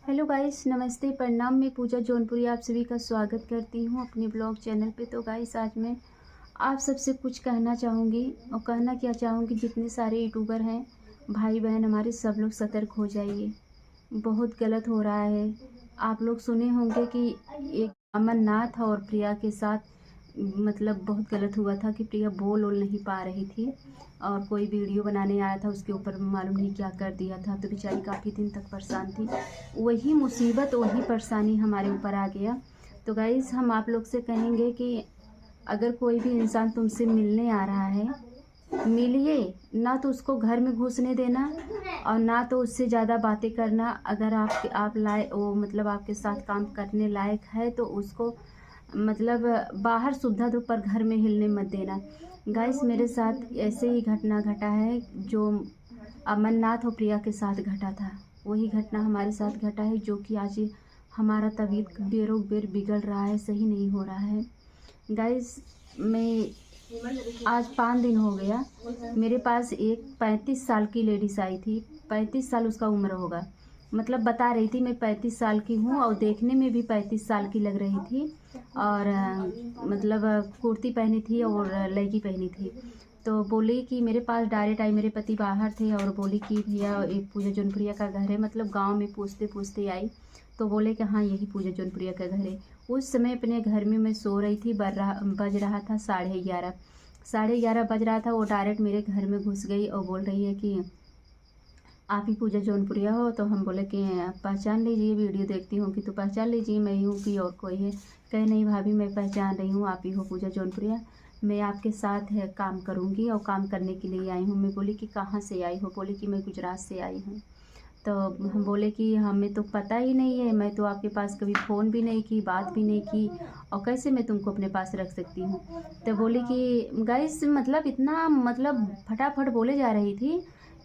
Hello guys, नमस्ते, प्रणाम। मैं पूजा जौनपुरी आप सभी का स्वागत करती हूँ अपने ब्लॉग चैनल पे। तो गाइस, आज मैं आप सबसे कुछ कहना चाहूँगी और कहना क्या चाहूँगी, जितने सारे यूट्यूबर हैं, भाई बहन हमारे, सब लोग सतर्क हो जाइए। बहुत गलत हो रहा है। आप लोग सुने होंगे कि एक अमरनाथ और प्रिया के साथ मतलब बहुत गलत हुआ था कि प्रिया बोल नहीं पा रही थी और कोई वीडियो बनाने आया था, उसके ऊपर मालूम नहीं क्या कर दिया था, तो बेचारी काफ़ी दिन तक परेशान थी। वही मुसीबत, वही परेशानी हमारे ऊपर आ गया। तो गाइज़, हम आप लोग से कहेंगे कि अगर कोई भी इंसान तुमसे मिलने आ रहा है, मिलिए ना, तो उसको घर में घुसने देना और ना तो उससे ज़्यादा बातें करना। अगर आप लाए वो मतलब आपके साथ काम करने लायक है तो उसको मतलब बाहर सुविधा दो, पर घर में हिलने मत देना। गाइस, मेरे साथ ऐसे ही घटना घटा है जो अमरनाथ और प्रिया के साथ घटा था। वही घटना हमारे साथ घटा है, जो कि आज हमारा तबीयत बेरों बेर बिगड़ रहा है, सही नहीं हो रहा है। गाइस, मैं आज 5 दिन हो गया, मेरे पास एक 35 साल की लेडीज़ आई थी। 35 साल उसका उम्र होगा, मतलब बता रही थी मैं 35 साल की हूँ और देखने में भी 35 साल की लग रही थी। और मतलब कुर्ती पहनी थी और लहंगी पहनी थी। तो बोली कि मेरे पास डायरेक्ट आई, मेरे पति बाहर थे, और बोली कि भैया एक पूजा जौनप्रिया का घर है, मतलब गांव में पूछते पूछते आई। तो बोले कि हाँ, यही पूजा जौनप्रिया का घर है। उस समय अपने घर में मैं सो रही थी, बज रहा था 11:30, 11:30 बज रहा था। वो डायरेक्ट मेरे घर में घुस गई और बोल रही है कि आप ही पूजा जौनपुरिया हो। तो हम बोले कि पहचान लीजिए, वीडियो देखती हूँ कि तो पहचान लीजिए, मैं ही हूँ कि और कोई है। कहे नहीं भाभी, मैं पहचान रही हूँ, आप ही हो पूजा जौनपुरिया, मैं आपके साथ है काम करूँगी और काम करने के लिए आई हूँ। मैं बोली कि कहाँ से आई हो? बोली कि मैं गुजरात से आई हूँ। तो हम बोले कि हमें तो पता ही नहीं है, मैं तो आपके पास कभी फ़ोन भी नहीं की, बात भी नहीं की, और कैसे मैं तुमको अपने पास रख सकती हूँ। तो बोली कि गाइस, मतलब इतना मतलब फटाफट बोले जा रही थी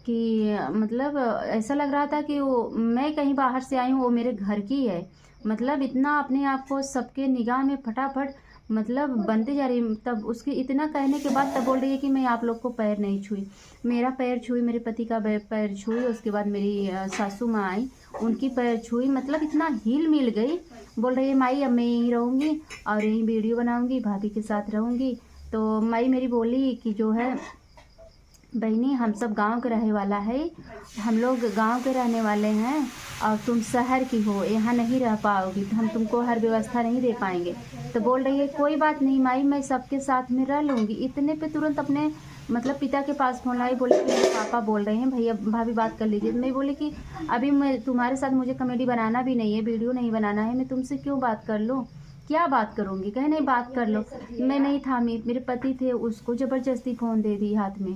कि मतलब ऐसा लग रहा था कि वो मैं कहीं बाहर से आई हूँ, वो मेरे घर की है। मतलब इतना अपने आप को सबके निगाह में फटाफट मतलब बनते जा रही। तब उसके इतना कहने के बाद तब बोल रही है कि मैं आप लोग को पैर नहीं छुई। मेरा पैर छुई, मेरे पति का पैर छुई, उसके बाद मेरी सासू माँ आई, उनकी पैर छुई, मतलब इतना हिल मिल गई। बोल रही है माई, अब मैं यहीं रहूँगी और यहीं वीडियो बनाऊँगी, भाभी के साथ रहूँगी। तो माई मेरी बोली कि जो है बहनी, हम सब गांव के रहने वाला है, हम लोग गांव के रहने वाले हैं और तुम शहर की हो, यहाँ नहीं रह पाओगी, तो हम तुमको हर व्यवस्था नहीं दे पाएंगे। तो बोल रही है कोई बात नहीं माई, मैं सबके साथ में रह लूँगी। इतने पे तुरंत अपने मतलब पिता के पास फोन लाई, बोले कि मेरे पापा बोल रहे हैं, भैया भाभी बात कर लीजिए। मैं बोली कि अभी मैं तुम्हारे साथ, मुझे कॉमेडी बनाना भी नहीं है, वीडियो नहीं बनाना है, मैं तुमसे क्यों बात कर लूँ, क्या बात करूँगी। कहे नहीं, बात कर लो। मैं नहीं थामी, मेरे पति थे, उसको ज़बरदस्ती फ़ोन दे दी हाथ में।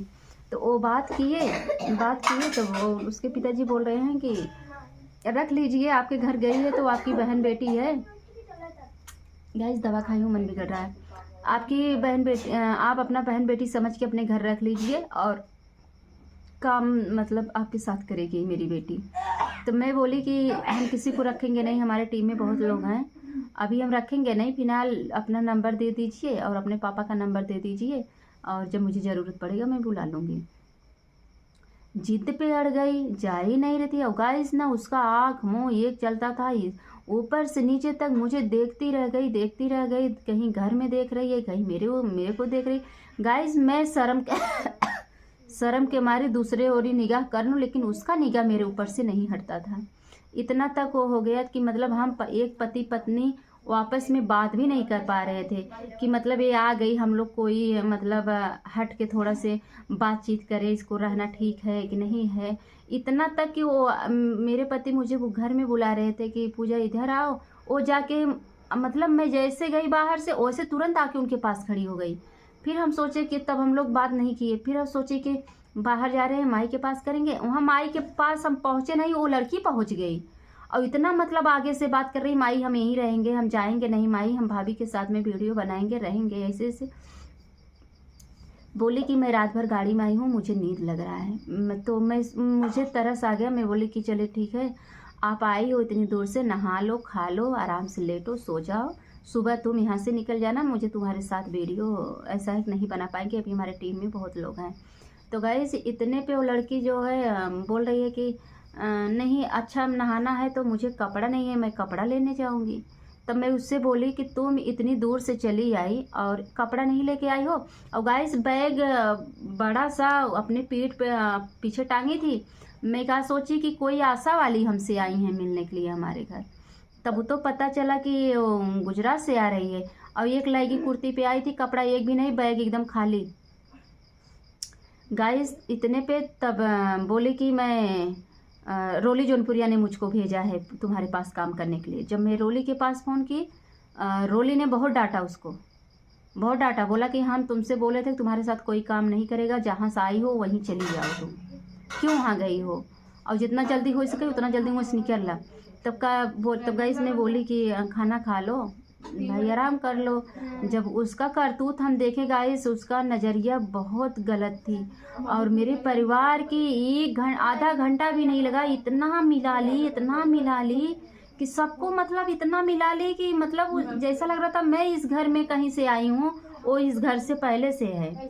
तो वो बात किए तो वो उसके पिताजी बोल रहे हैं कि रख लीजिए, आपके घर गई है तो आपकी बहन बेटी है। गाइस, दवा खाई हूँ, मन बिगड़ रहा है। आपकी बहन बेटी, आप अपना बहन बेटी समझ के अपने घर रख लीजिए और काम मतलब आपके साथ करेगी मेरी बेटी। तो मैं बोली कि हम किसी को रखेंगे नहीं, हमारे टीम में बहुत लोग हैं, अभी हम रखेंगे नहीं, फिलहाल अपना नंबर दे दीजिए और अपने पापा का नंबर दे दीजिए, और जब मुझे ज़रूरत पड़ेगा मैं बुला लूँगी। जिद पे अड़ गई, जा ही नहीं रही थी। और गाइस ना, उसका आँख मुँह एक चलता था, ऊपर से नीचे तक मुझे देखती रह गई, देखती रह गई, कहीं घर में देख रही है, कहीं मेरे को देख रही। गाइस, मैं शर्म के शर्म के मारे दूसरे ओर ही निगाह कर लूं, लेकिन उसका निगाह मेरे ऊपर से नहीं हटता था। इतना तक वो हो गया कि मतलब हम एक पति पत्नी आपस में बात भी नहीं कर पा रहे थे कि मतलब ये आ गई, हम लोग कोई मतलब हट के थोड़ा से बातचीत करें, इसको रहना ठीक है कि नहीं है। इतना तक कि वो मेरे पति मुझे वो घर में बुला रहे थे कि पूजा इधर आओ। वो जाके मतलब मैं जैसे गई बाहर से, वैसे तुरंत आके उनके पास खड़ी हो गई। फिर हम सोचे कि तब हम लोग बात नहीं किए, फिर हम सोचे कि बाहर जा रहे हैं, माई के पास करेंगे। वहाँ माई के पास हम पहुँचे नहीं, वो लड़की पहुँच गई और इतना मतलब आगे से बात कर रही, माई हम यहीं रहेंगे, हम जाएंगे नहीं, माई हम भाभी के साथ में वीडियो बनाएंगे, रहेंगे, ऐसे ऐसे। बोली कि मैं रात भर गाड़ी में आई हूँ, मुझे नींद लग रहा है। तो मुझे तरस आ गया, मैं बोली कि चले ठीक है, आप आई हो इतनी दूर से, नहा लो, खा लो, आराम से लेटो, सो जाओ, सुबह तुम यहाँ से निकल जाना, मुझे तुम्हारे साथ वीडियो ऐसा है नहीं बना पाएंगे, अभी हमारे टीम में बहुत लोग हैं। तो गाइस, इतने पे वो लड़की जो है बोल रही है कि नहीं अच्छा नहाना है तो मुझे कपड़ा नहीं है, मैं कपड़ा लेने जाऊँगी। तब मैं उससे बोली कि तुम इतनी दूर से चली आई और कपड़ा नहीं लेके आई हो। और गाइस बैग बड़ा सा अपने पीठ पे पीछे टांगी थी। मैं क्या सोची कि कोई आशा वाली हमसे आई हैं मिलने के लिए हमारे घर। तब तो पता चला कि वो गुजरात से आ रही है। और एक लहंगी कुर्ती पे आई थी, कपड़ा एक भी नहीं, बैग एकदम खाली। गाइस इतने पे तब बोले कि मैं रोली जौनपुरिया ने मुझको भेजा है तुम्हारे पास काम करने के लिए। जब मैं रोली के पास फ़ोन की, रोली ने बहुत डांटा उसको, बहुत डांटा। बोला कि हम तुमसे बोले थे तुम्हारे साथ कोई काम नहीं करेगा, जहाँ से आई हो वहीं चली जाओ, तुम क्यों वहाँ गई हो, और जितना जल्दी हो सके उतना जल्दी वहाँ से निकल ला। तब गाइस मैं बोली कि खाना खा लो भाई, आराम कर लो। जब उसका करतूत हम देखे गाइस, उसका नज़रिया बहुत गलत थी। और मेरे परिवार की आधा घंटा भी नहीं लगा, इतना मिला ली कि सबको मतलब इतना मिला ली कि मतलब जैसा लग रहा था मैं इस घर में कहीं से आई हूँ, वो इस घर से पहले से है।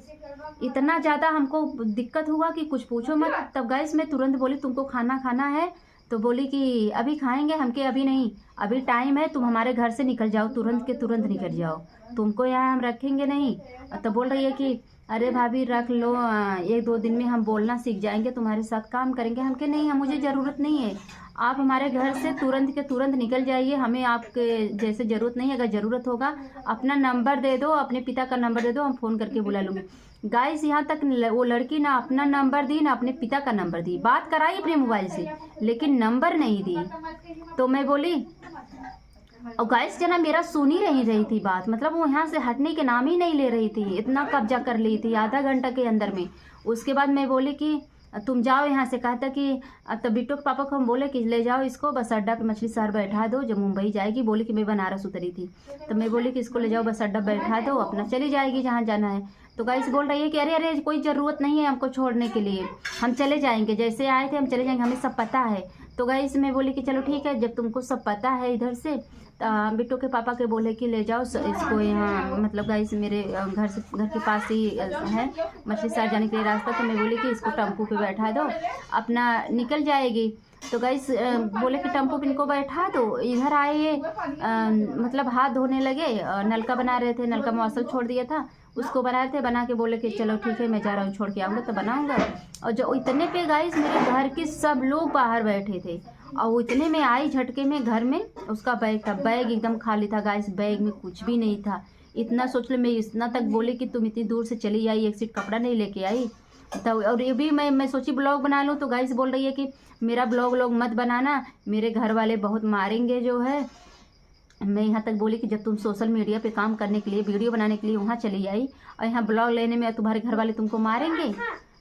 इतना ज़्यादा हमको दिक्कत हुआ कि कुछ पूछो मत। तब गाइस मैं तुरंत बोली तुमको खाना खाना है, तो बोली कि अभी खाएंगे हमके, अभी नहीं, अभी टाइम है, तुम हमारे घर से निकल जाओ, तुरंत के तुरंत निकल जाओ, तुमको यहाँ हम रखेंगे नहीं। तो बोल रही है कि अरे भाभी रख लो, 1-2 दिन में हम बोलना सीख जाएंगे, तुम्हारे साथ काम करेंगे। हमके नहीं, हम मुझे ज़रूरत नहीं है, आप हमारे घर से तुरंत के तुरंत निकल जाइए, हमें आपके जैसे ज़रूरत नहीं है। अगर ज़रूरत होगा अपना नंबर दे दो, अपने पिता का नंबर दे दो, हम फ़ोन करके बुला लूँगी। गाइस यहाँ तक वो लड़की ना अपना नंबर दी ना अपने पिता का नंबर दी, बात कराई अपने मोबाइल से लेकिन नंबर नहीं दी। तो मैं बोली, और गाइस जना मेरा सुन ही रही थी बात, मतलब वो यहाँ से हटने के नाम ही नहीं ले रही थी, इतना कब्जा कर ली थी आधा घंटा के अंदर में। उसके बाद मैं बोली कि तुम जाओ यहाँ से। कहता कि तब बिट्टू के पापा को हम बोले कि ले जाओ इसको बस अड्डा पे मछली शहर बैठा दो, जब मुंबई जाएगी। बोली कि मैं बनारस उतरी थी, तो मैं बोली कि इसको ले जाओ बस अड्डा बैठा दो, अपना चली जाएगी जहाँ जाना है। तो गाइस बोल रही है कि अरे कोई ज़रूरत नहीं है हमको छोड़ने के लिए, हम चले जाएंगे, जैसे आए थे हम चले जाएंगे, हमें सब पता है। तो गाइस मैं बोली कि चलो ठीक है, जब तुमको सब पता है इधर से। बिट्टू के पापा के बोले कि ले जाओ इसको यहाँ, मतलब गाइस मेरे घर के पास ही है मछली शहर जाने के लिए रास्ता। तो मैं बोली कि इसको टेम्पू पे बैठा दो, अपना निकल जाएगी। तो गाइस बोले कि टेम्पो पे इनको बैठा दो। इधर आए ये मतलब हाथ धोने लगे, नलका बना रहे थे, नलका मौसल छोड़ दिया था, उसको बनाए थे। बना के बोले कि चलो ठीक है मैं जा रहा हूँ, छोड़ के आऊँगा तो बनाऊँगा। और जो इतने पे गाइस मेरे घर के सब लोग बाहर बैठे थे, और इतने में आई झटके में घर में उसका बैग था, बैग एकदम खाली था गाइस, बैग में कुछ भी नहीं था। इतना सोच ले, मैं इतना तक बोली कि तुम इतनी दूर से चली आई, एक सीट कपड़ा नहीं लेके आई। तो और ये भी मैं सोची ब्लॉग बना लूँ। तो गाइस बोल रही है कि मेरा ब्लॉग मत बनाना, मेरे घर वाले बहुत मारेंगे जो है। मैं यहाँ तक बोली कि जब तुम सोशल मीडिया पे काम करने के लिए, वीडियो बनाने के लिए वहाँ चली आई और यहाँ ब्लॉग लेने में तुम्हारे घर वाले तुमको मारेंगे।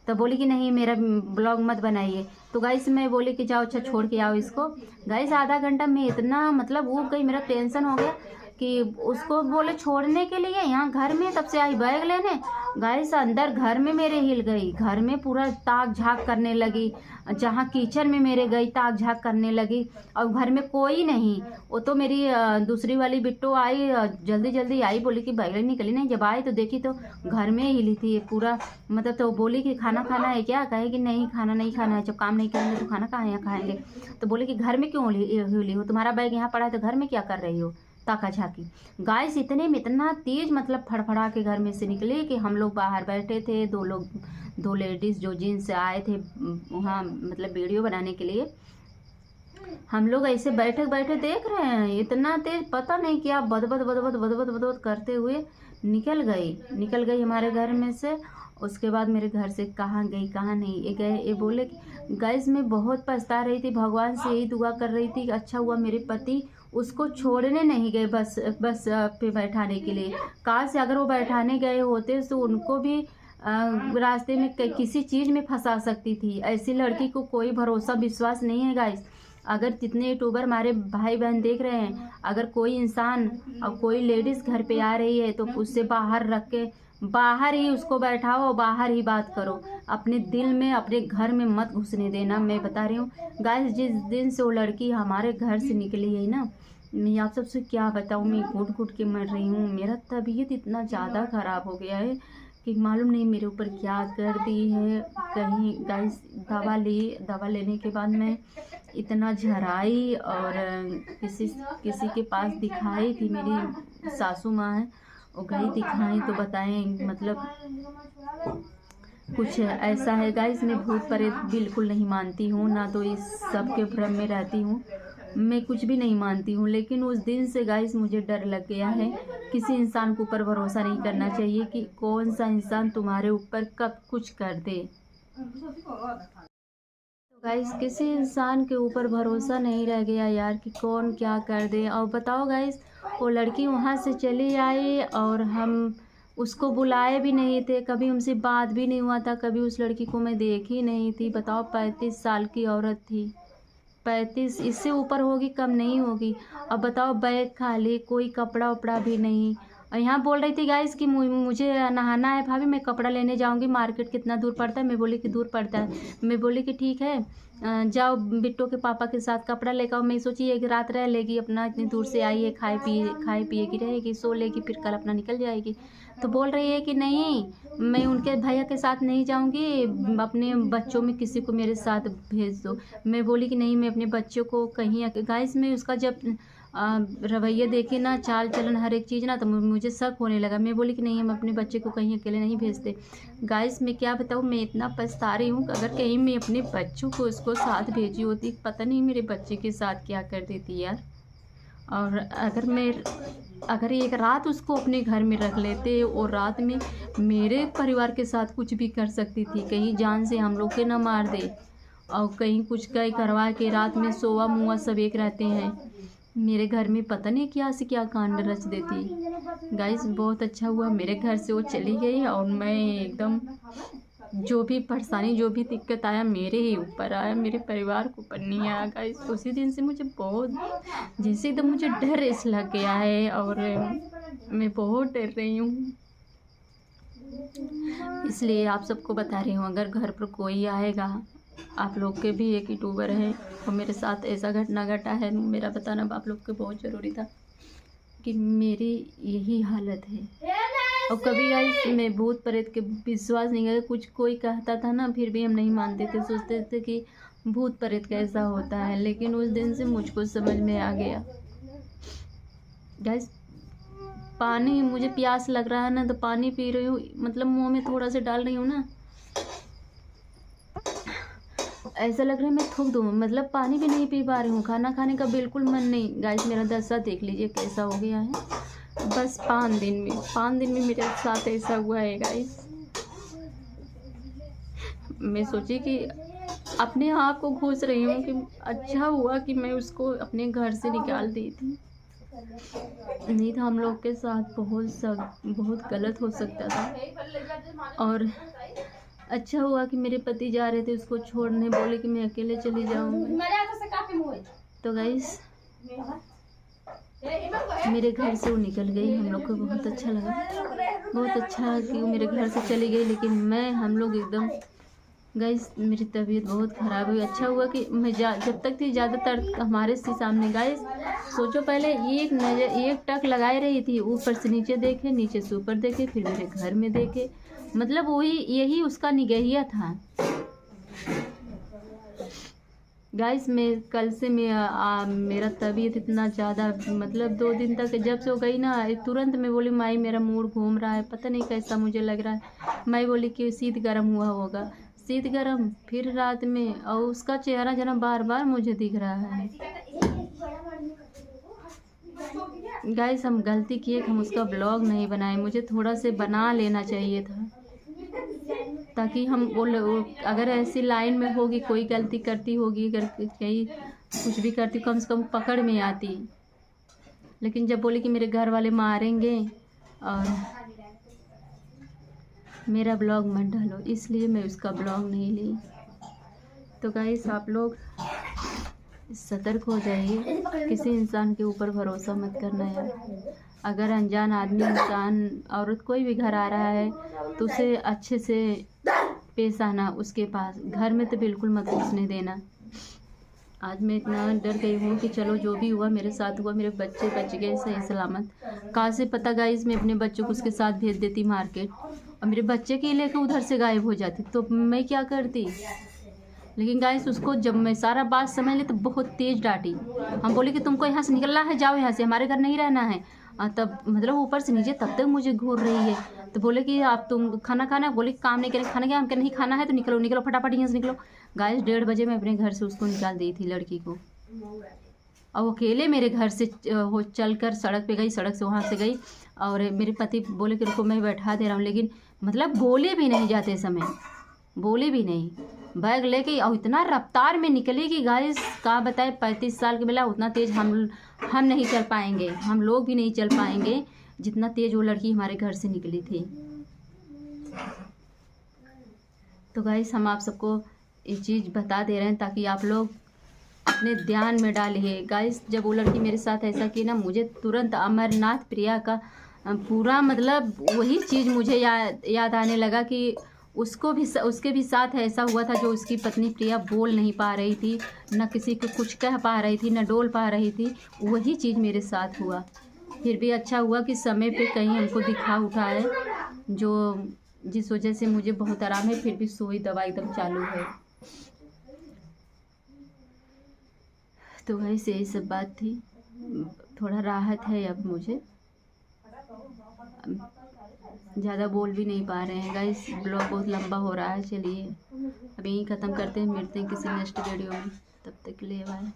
तो बोली कि नहीं मेरा ब्लॉग मत बनाइए। तो गाइस मैं बोली कि जाओ अच्छा छोड़ के आओ इसको। गाइस आधा घंटा में इतना मतलब वो गई, मेरा टेंशन हो गया कि उसको बोले छोड़ने के लिए यहाँ घर में, तब से आई बैग लेने। गाइस अंदर घर में मेरे हिल गई, घर में पूरा ताक झाक करने लगी, जहाँ किचन में मेरे गई ताक झाक करने लगी। और घर में कोई नहीं, वो तो मेरी दूसरी वाली बिट्टू आई, जल्दी जल्दी आई, बोली कि बैग निकली नहीं। जब आई तो देखी तो घर में हिली थी पूरा, मतलब। तो बोली कि खाना खाना है क्या, कहे कि नहीं खाना नहीं खाना है, जब काम नहीं करेंगे तो खाना कहाँ यहाँ खाएंगे। तो बोले कि घर में क्यों हिली हो, तुम्हारा बैग यहाँ पड़ा है तो घर में क्या कर रही हो, ताका झाकी। गाइस इतने में इतना तेज मतलब फड़फड़ा के घर में से निकले कि हम लोग बाहर बैठे थे, दो लेडीज़ जो जिनसे आए थे वहाँ मतलब वीडियो बनाने के लिए। हम लोग ऐसे बैठे बैठे देख रहे हैं, इतना तेज पता नहीं क्या बदबद करते हुए निकल गई हमारे घर में से। उसके बाद मेरे घर से कहाँ गई कहाँ नहीं, ये गए ये बोले। गाइस मैं बहुत पछता रही थी, भगवान से यही दुआ कर रही थी कि अच्छा हुआ मेरे पति उसको छोड़ने नहीं गए बस पे बैठाने के लिए। काश से अगर वो बैठाने गए होते तो उनको भी रास्ते में किसी चीज़ में फंसा सकती थी। ऐसी लड़की को कोई भरोसा विश्वास नहीं है गाइस। अगर जितने यूट्यूबर हमारे भाई बहन देख रहे हैं, अगर कोई इंसान और कोई लेडीज़ घर पे आ रही है तो उससे बाहर रख के बाहर ही उसको बैठाओ, बाहर ही बात करो, अपने दिल में अपने घर में मत घुसने देना। मैं बता रही हूँ गाइस, जिस दिन से वो लड़की हमारे घर से निकली है ना, मैं आप सबसे क्या बताऊँ, मैं घुट घुट के मर रही हूँ। मेरा तबीयत इतना ज़्यादा ख़राब हो गया है कि मालूम नहीं मेरे ऊपर क्या कर दी है। कहीं गाइस दवा लेने के बाद मैं इतना झराई और किसी के पास दिखाई थी। मेरी सासू माँ है, वो गई दिखाई तो बताएं मतलब कुछ ऐसा है। गाइस मैं भूत प्रेत बिल्कुल नहीं मानती हूँ, ना तो इस सब के भ्रम में रहती हूँ, मैं कुछ भी नहीं मानती हूँ। लेकिन उस दिन से गाइस मुझे डर लग गया है। किसी इंसान के ऊपर भरोसा नहीं करना चाहिए कि कौन सा इंसान तुम्हारे ऊपर कब कुछ कर दे। तो गाइस किसी इंसान के ऊपर भरोसा नहीं रह गया यार कि कौन क्या कर दे। और बताओ गाइस, वो लड़की वहाँ से चली आई और हम उसको बुलाए भी नहीं थे, कभी उनसे बात भी नहीं हुआ था, कभी उस लड़की को मैं देखी नहीं थी। बताओ 35 साल की औरत थी, 35 इससे ऊपर होगी, कम नहीं होगी। अब बताओ बैग खाली, कोई कपड़ा उपड़ा भी नहीं। और यहाँ बोल रही थी गाइस कि मुझे नहाना है भाभी, मैं कपड़ा लेने जाऊंगी मार्केट, कितना दूर पड़ता है। मैं बोली कि दूर पड़ता है। मैं बोली कि ठीक है जाओ बिट्टो के पापा के साथ कपड़ा लेकर आओ। मैं सोची एक रात रह लेगी, अपना इतनी दूर से आई है, खाए पिए की रहेगी, सो लेगी, फिर कल अपना निकल जाएगी। तो बोल रही है कि नहीं मैं उनके भैया के साथ नहीं जाऊंगी, अपने बच्चों में किसी को मेरे साथ भेज दो। मैं बोली कि नहीं मैं अपने बच्चों को कहीं गाइस मैं उसका जब रवैया देखे ना, चाल चलन हर एक चीज़ ना, तो मुझे शक होने लगा। मैं बोली कि नहीं हम अपने बच्चे को कहीं अकेले नहीं भेजते। गाइस मैं क्या बताऊँ, मैं इतना पछता रही हूँ। अगर कहीं मैं अपने बच्चों को उसको साथ भेजी होती, पता नहीं मेरे बच्चे के साथ क्या कर देती यार। और अगर एक रात उसको अपने घर में रख लेते और रात में मेरे परिवार के साथ कुछ भी कर सकती थी, कहीं जान से हम लोग के ना मार दे और कहीं कुछ कहीं करवा के रात में सोवा मुआ सब एक रहते हैं, मेरे घर में पता नहीं क्या से क्या कांड रच देती। गाइस बहुत अच्छा हुआ मेरे घर से वो चली गई और मैं एकदम जो भी परेशानी जो भी दिक्कत आया मेरे ही ऊपर आया, मेरे परिवार को ऊपर नहीं आया। गाइस उसी दिन से मुझे बहुत जैसे एकदम मुझे डर ऐसा लग गया है और मैं बहुत डर रही हूँ। इसलिए आप सबको बता रही हूँ, अगर घर पर कोई आएगा, आप लोग के भी एक यूट्यूबर है और मेरे साथ ऐसा घटना घटा है, मेरा बताना आप लोग के बहुत ज़रूरी था कि मेरी यही हालत है। और कभी गाइस मैं भूत प्रेत के विश्वास नहीं करता, कुछ कोई कहता था ना फिर भी हम नहीं मानते थे, सोचते थे कि भूत प्रेत कैसा होता है। लेकिन उस दिन से मुझको समझ में आ गया। गाइस पानी, मुझे प्यास लग रहा है ना तो पानी पी रही हूँ, मतलब मुंह में थोड़ा सा डाल रही हूँ ना, ऐसा लग रहा है मैं थूक दूँ, मतलब पानी भी नहीं पी पा रही हूँ। खाना खाने का बिल्कुल मन नहीं। गाइस मेरा दशा देख लीजिए कैसा हो गया है, बस 5 दिन में मेरे साथ ऐसा हुआ है। गाइस मैं सोची कि अपने आप को घूस रही हूँ कि अच्छा हुआ कि मैं उसको अपने घर से निकाल दी थी, नहीं तो हम लोग के साथ बहुत गलत हो सकता था। और अच्छा हुआ कि मेरे पति जा रहे थे उसको छोड़ने, बोले कि मैं अकेले चली जाऊंगी। तो गाइस मेरे घर से वो निकल गई, हम लोग को बहुत अच्छा लगा, बहुत अच्छा कि वो मेरे घर से चली गई। लेकिन हम लोग एकदम गाइस मेरी तबीयत बहुत ख़राब हुई। अच्छा हुआ कि मैं जब तक थी ज़्यादातर हमारे से सामने। गाइस सोचो पहले एक टक लगाए रही थी, ऊपर से नीचे देखे, नीचे से ऊपर देखे, फिर मेरे घर में देखे, मतलब यही उसका निगहिया था। गाइस मैं कल से मेरा तबीयत इतना ज़्यादा, मतलब 2 दिन तक जब से हो गई ना, तुरंत मैं बोली माई मेरा मूड घूम रहा है, पता नहीं कैसा मुझे लग रहा है। माई बोली कि शीत गर्म हुआ होगा, शीत गर्म, फिर रात में, और उसका चेहरा जना बार बार मुझे दिख रहा है। गाइस हम गलती किए कि हम उसका ब्लॉग नहीं बनाए, मुझे थोड़ा से बना लेना चाहिए था, ताकि हम अगर ऐसी लाइन में होगी, कोई गलती करती होगी, अगर कहीं कुछ भी करती, कम से कम पकड़ में आती। लेकिन जब बोली कि मेरे घर वाले मारेंगे और मेरा ब्लॉग मत डालो, इसलिए मैं उसका ब्लॉग नहीं ली। तो गाइस आप लोग सतर्क हो जाइए, किसी इंसान के ऊपर भरोसा मत करना यार। अगर अनजान आदमी, इंसान, औरत कोई भी घर आ रहा है तो उसे अच्छे से पेश आना, उसके पास घर में तो बिल्कुल मत घुसने देना। आज मैं इतना डर गई हूँ कि चलो जो भी हुआ मेरे साथ हुआ, मेरे बच्चे बच गए सही सलामत। कहाँ से पता गाइस मैं अपने बच्चों को उसके साथ भेज देती मार्केट, और और मेरे बच्चे के लेके उधर से गायब हो जाती तो मैं क्या करती। लेकिन गाइस उसको जब मैं सारा बात समझ ली तो बहुत तेज़ डांटी। हम बोले कि तुमको यहाँ से निकलना है, जाओ यहाँ से, हमारे घर नहीं रहना है। तब मतलब ऊपर से नीचे तब तक मुझे घूर रही है। तो बोले कि आप तुम खाना खाना, बोले कि काम नहीं करें, खाना क्या, हम नहीं खाना है तो निकलो निकलो फटाफट यहाँ से निकलो। गाइस 1:30 बजे मैं अपने घर से उसको निकाल दी थी, लड़की को। और वो अकेले मेरे घर से वो चल कर सड़क पे गई, सड़क से वहाँ से गई। और मेरे पति बोले कि रुको मैं बैठा दे रहा हूँ, लेकिन मतलब बोले भी नहीं जाते समय, बोले भी नहीं। बैग लेके और इतना रफ्तार में निकली कि गाइस का बताए, 35 साल के बेला उतना तेज़ हम नहीं चल पाएंगे, हम लोग भी नहीं चल पाएंगे जितना तेज़ वो लड़की हमारे घर से निकली थी। तो गाइस हम आप सबको ये चीज़ बता दे रहे हैं ताकि आप लोग अपने ध्यान में डालिए। गाइस जब वो लड़की मेरे साथ ऐसा की ना, मुझे तुरंत अमरनाथ प्रिया का पूरा मतलब वही चीज़ मुझे याद आने लगा कि उसके भी साथ ऐसा हुआ था। जो उसकी पत्नी प्रिया बोल नहीं पा रही थी, न किसी को कुछ कह पा रही थी, न डोल पा रही थी, वही चीज़ मेरे साथ हुआ। फिर भी अच्छा हुआ कि समय पे कहीं हमको दिखा उठा है, जो जिस वजह से मुझे बहुत आराम है। फिर भी सुई दवा एकदम चालू है। तो वैसे यही सब बात थी, थोड़ा राहत है अब मुझे। ज़्यादा बोल भी नहीं पा रहे हैं गाइस, ब्लॉग बहुत लंबा हो रहा है। चलिए अब यहीं ख़त्म करते हैं, मिलते हैं किसी नेक्स्ट वीडियो में, तब तक के लिए बाय।